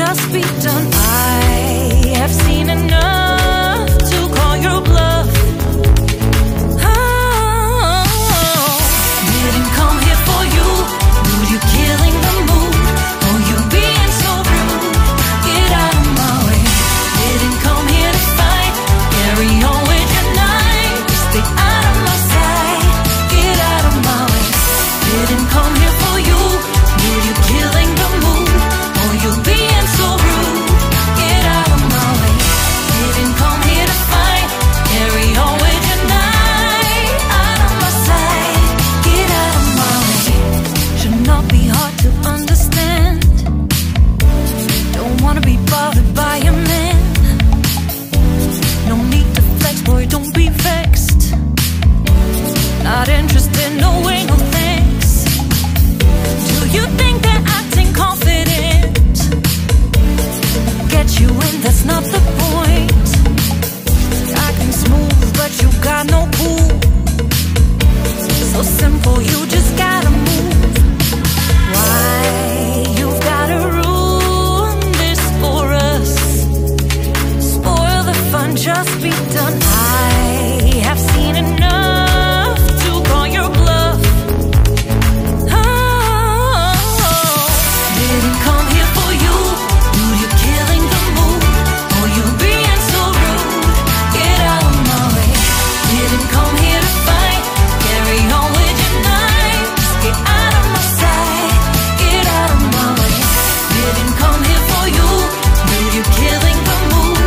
just be done. I have seen enough to call your bluff. Oh, didn't come here for you. Dude, you killing the mood. Oh, you being so rude. Get out of my way. Didn't come here to fight. Carry on with your night. Stay out of my sight. Get out of my way. Didn't come here for you. Dude, you killing the mood. Oh, you being so rude. Get out of my way. Didn't come here to fight. Carry on with your night. Out of my sight. Get out of my way. Should not be hard to understand. Don't wanna be bothered by a man. No need to flex, boy, don't be vexed. Not interested, no way, no thanks. Do you think that acting confident get you in? That's not the point. Acting smooth, but you got no cool. So simple, you just gotta move. Why you've gotta ruin this for us? Spoil the fun, just be done. I have seen enough to call your bluff. Oh, didn't come here for you. Dude, you're killing the mood. Oh, you being so rude. Get out of my way. Didn't come here to fight. Carry on with your night. Just get out of my sight. Get out of my way. Didn't come here for you. Dude, you're killing the mood.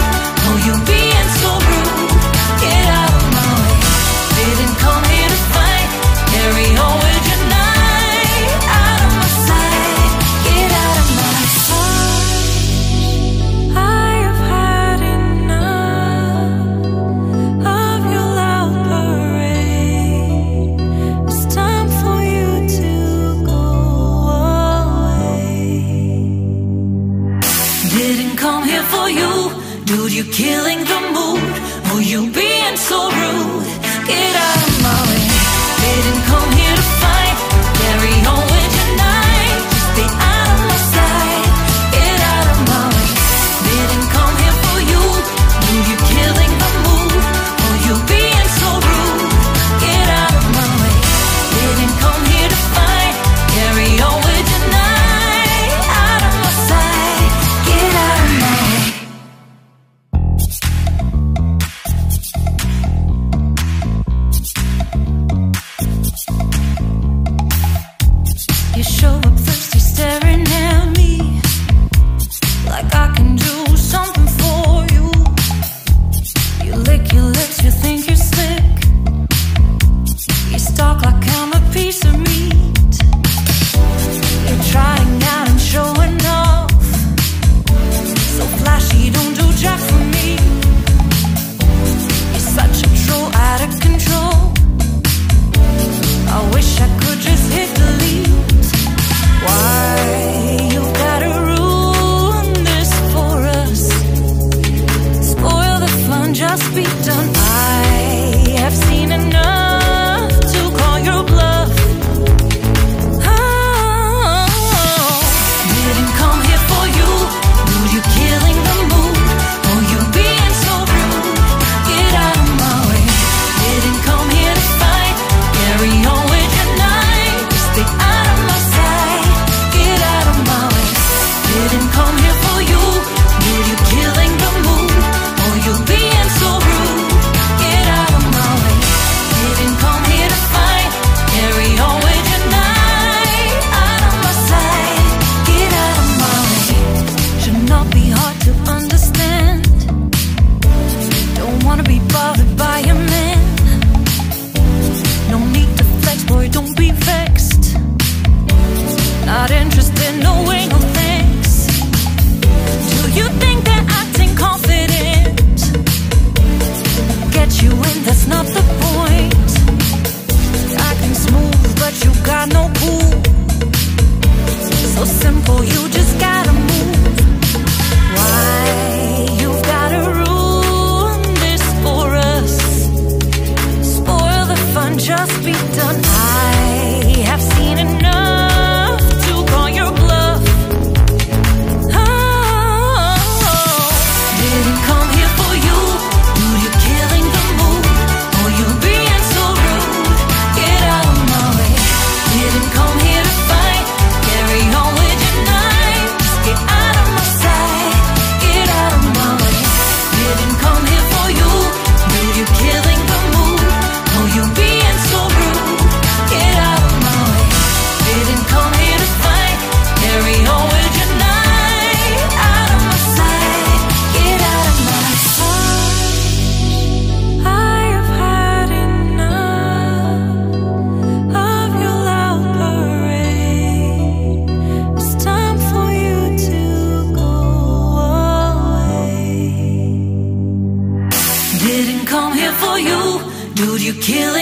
Oh, you being so rude. Get out of my way. Didn't come here to fight. Carry on with your night. Out of my sight. Get out of my sight. I have had enough of your loud parade. It's time for you to go away. Didn't come here for you. Dude, you killing the mood. Oh, you being so rude. Get out of my way. Didn't come here to fight. Carry on with your night. Just stay out of my sight. Get out of my way. Didn't come here for you. Dude, you killing the mood. Oh, you being so rude. Get out of my way. Didn't come here to fight. Carry on with your night. Out of my sight. Get out of my way. You show up thirsty, staring at me like I can do something for you. You lick your lips, you think you're slick. You stalk like I'm a piece of meat. You're trying out and showing off. So flashy, don't do jack for me. You're such a troll, out of control. I wish I could just hit delete. Why you gotta ruin this for us? Spoil the fun, just be done. I have seen enough to call your bluff. Oh, didn't come here for you. Dude, you killing the mood. Oh, you being so rude. Get out of my way. Didn't come here to fight. Carry on with your night. Stay out of my sight. Get out of my way. Didn't come here for you. Dude, you killing the mood. Oh, you being so rude. Get out of my way. Didn't come here to fight. Carry on with your night. Out of my sight. Get out of my way. Should not be hard to understand. Don't wanna be bothered by a man. No need to flex, boy, don't be vexed. Not interested, no way, no thanks. Do you think that acting confident get you in? That's not the point. Acting smooth, but you got no cool. So simple, you just gotta move. Why you've gotta ruin this for us? Spoil the fun, just be done. I have seen enough to call your bluff. Oh, you killing